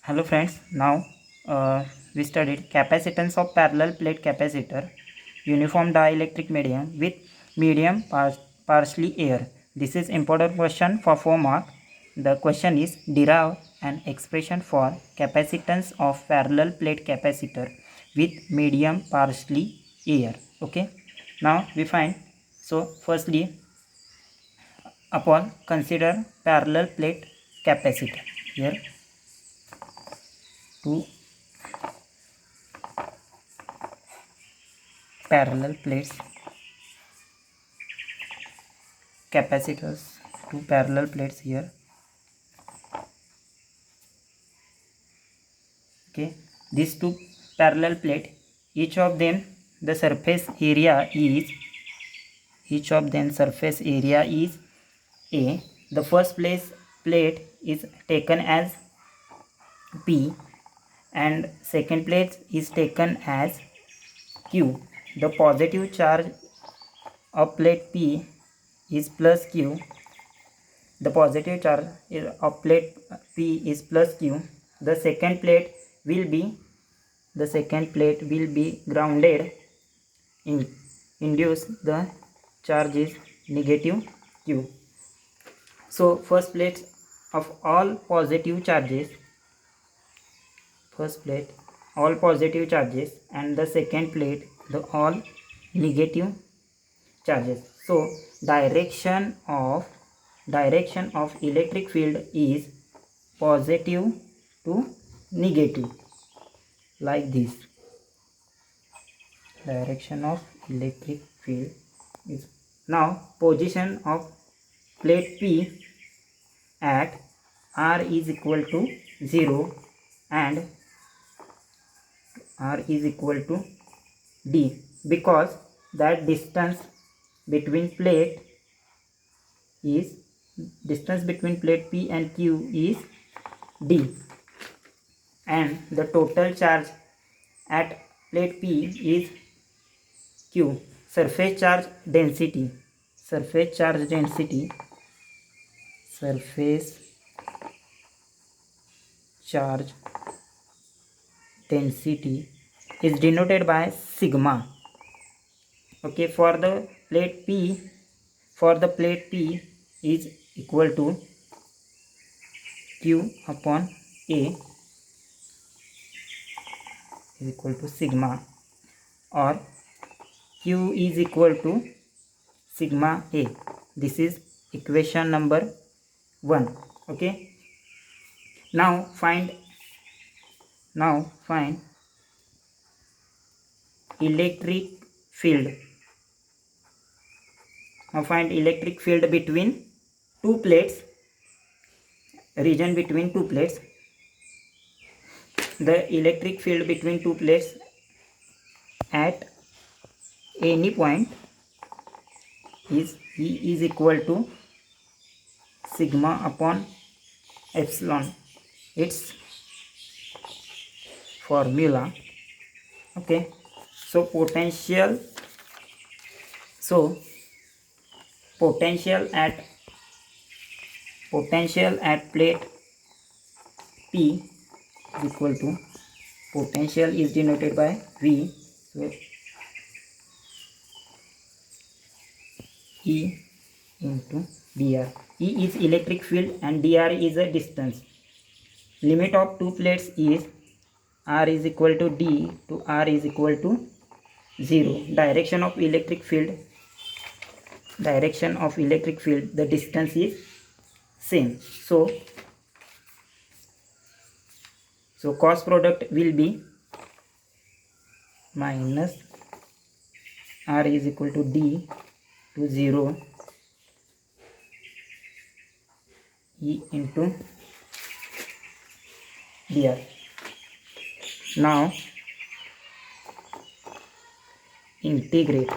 Hello friends, now we studied capacitance of parallel plate capacitor, uniform dielectric medium with medium partially air. This is important question for 4 mark. The question is derive an expression for capacitance of parallel plate capacitor with medium partially air. Okay, now we find. So firstly, upon consider parallel plate capacitor. Here two parallel plates capacitors, two parallel plates here. Okay, these two parallel plate, each of them the surface area is a. The first place plate is taken as P and second plate is taken as Q. The positive charge of plate P is plus Q. The positive charge of plate P is plus Q. The second plate will be grounded. Induce the charge is negative Q. So first plate of all positive charges, and the second plate the all negative charges. So direction of electric field is positive to negative, like this. Direction of electric field is now position of plate P at r is equal to 0 and r is equal to d, because that distance between plate P and Q is d, and the total charge at plate P is Q. Surface charge density is denoted by sigma. Okay, for the plate P is equal to Q upon A is equal to sigma, or Q is equal to sigma A. This is equation number 1. Okay, now find electric field. Between two plates, region between two plates. The electric field between two plates at any point is E is equal to sigma upon epsilon. Its formula. Okay, so potential at plate P is equal to, potential is denoted by V, so E into dr. E is electric field and dr is a distance. Limit of two plates is r is equal to d to r is equal to 0. Direction of electric field, the distance is same. So cross product will be minus r is equal to d to 0 E into dr. Now integrate.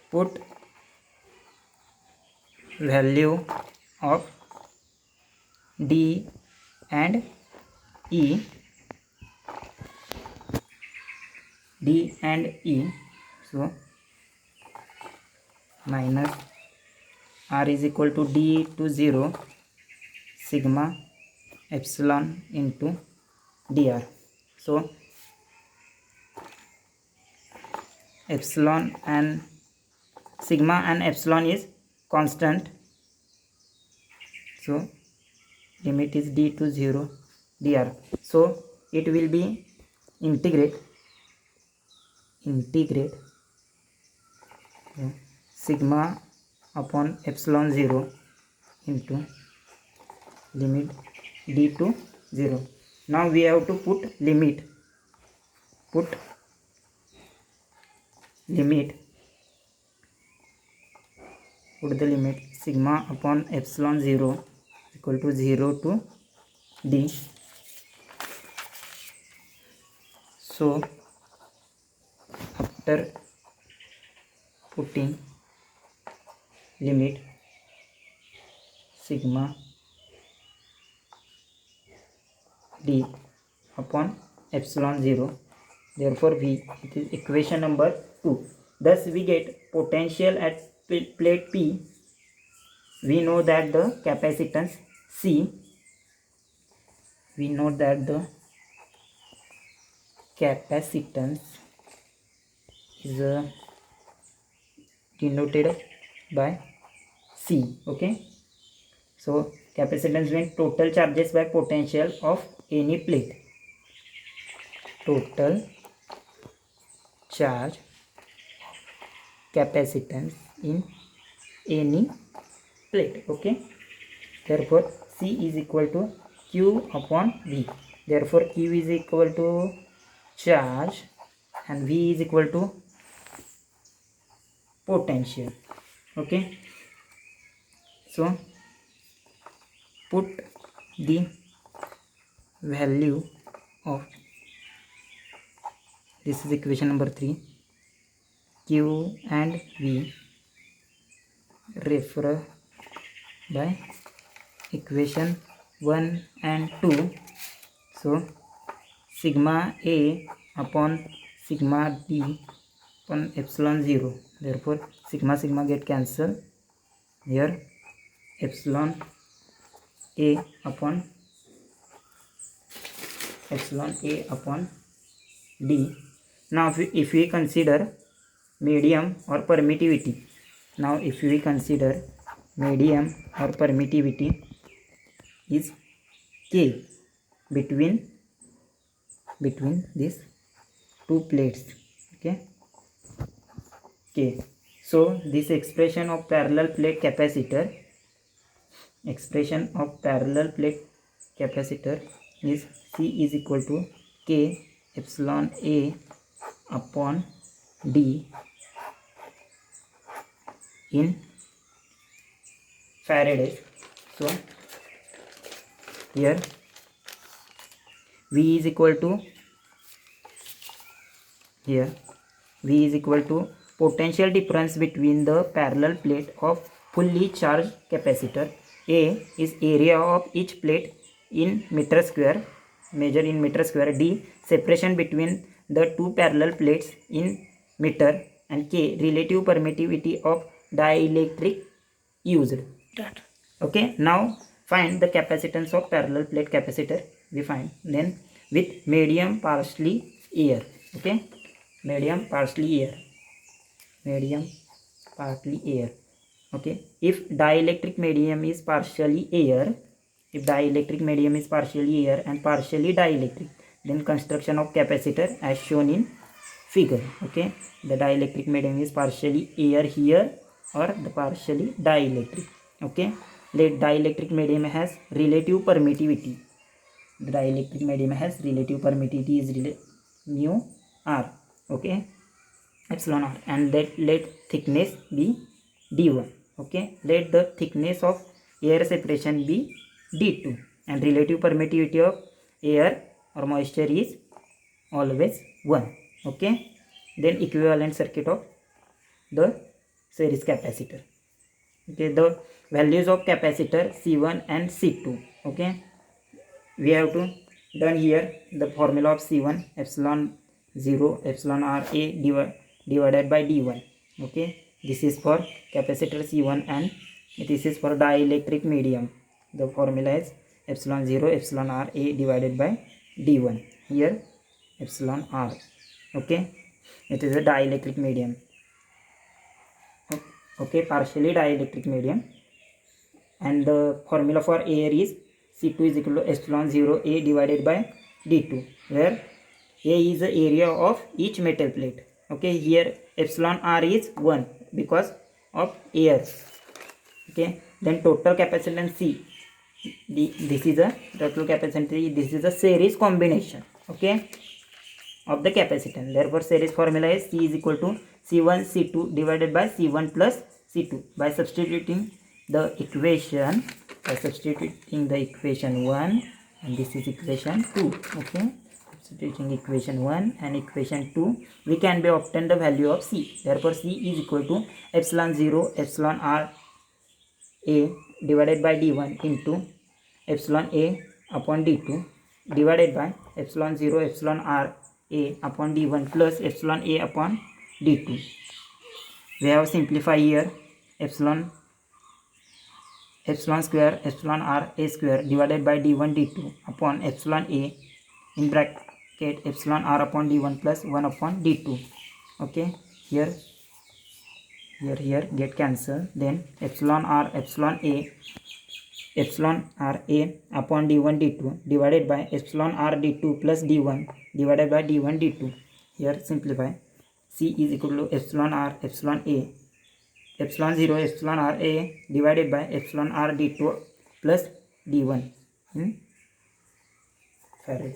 Put value of d and E. So minus r is equal to d to 0 sigma epsilon into dr. So epsilon and sigma and epsilon is constant, so limit is d to 0 dr. So it will be integrate sigma upon epsilon 0 into limit d to 0. Now we have to put the limit sigma upon epsilon 0 equal to 0 to d. So after putting limit sigma d upon epsilon 0, therefore it is equation number 2. Thus we get potential at plate P. We know that the capacitance C, is denoted by C. Okay, so capacitance means total charges by potential of any plate. Total charge capacitance in any plate. Okay, therefore C is equal to Q upon V. Therefore Q is equal to charge and V is equal to potential. Okay, so put the value of, this is equation number 3, Q and V refer by equation 1 and 2. So sigma A upon sigma D upon epsilon 0, therefore sigma get cancelled here. Epsilon A upon D. Now if we consider medium or permittivity, is K between these two plates. Okay, K. So this expression of parallel plate capacitor is C is equal to K epsilon A upon D in Faraday. So here V is equal to potential difference between the parallel plate of fully charged capacitor. A is area of each plate in meter square, measured in meter square. D, separation between the two parallel plates in meter. And K, relative permittivity of dielectric used. Okay, now find the capacitance of parallel plate capacitor. We find then with medium partially air. Okay, medium partially air. Okay, if dielectric medium is partially air and partially dielectric, then construction of capacitor as shown in figure. Okay, the dielectric medium is partially air here or the partially dielectric. Okay, the dielectric medium has relative permittivity. Is mu r. Okay, epsilon r, and let thickness be d1. Okay, let the thickness of air separation be d2, and relative permittivity of air or moisture is always 1. Okay, then equivalent circuit of the series capacitor. Okay, the values of capacitor C1 and C2. Okay, we have to done here the formula of C1 epsilon 0 epsilon r a divided by d1. Okay, this is for capacitor C1 and this is for dielectric medium. The formula is epsilon 0 epsilon r A divided by d1. Here epsilon r. Okay, it is a dielectric medium. Okay, partially dielectric medium, and the formula for air is C2 is equal to epsilon 0 A divided by d2, where A is the area of each metal plate. Okay, here epsilon r is 1 because of air. Okay, then total capacitance C, this is a total capacitance, this is a series combination, okay, of the capacitance. Therefore series formula is C is equal to C1 C2 divided by C1 plus C2. By substituting the equation 1, and this is equation 2. Okay, substituting equation 1 and equation 2, we can be obtain the value of C. Therefore C is equal to epsilon 0 epsilon r A divided by d1 into epsilon A upon d2 divided by epsilon 0 epsilon r A upon d1 plus epsilon A upon d2. We have simplified here epsilon square epsilon r A square divided by d1 d2 upon epsilon A in bracket epsilon r upon d1 plus 1 upon d2. Okay, here get cancel. Then epsilon r A upon d1 d2 divided by epsilon r d2 plus d1 divided by d1 d2. Here simplify. C is equal to epsilon r epsilon A epsilon 0 epsilon r A divided by epsilon r d2 plus d1 in farad.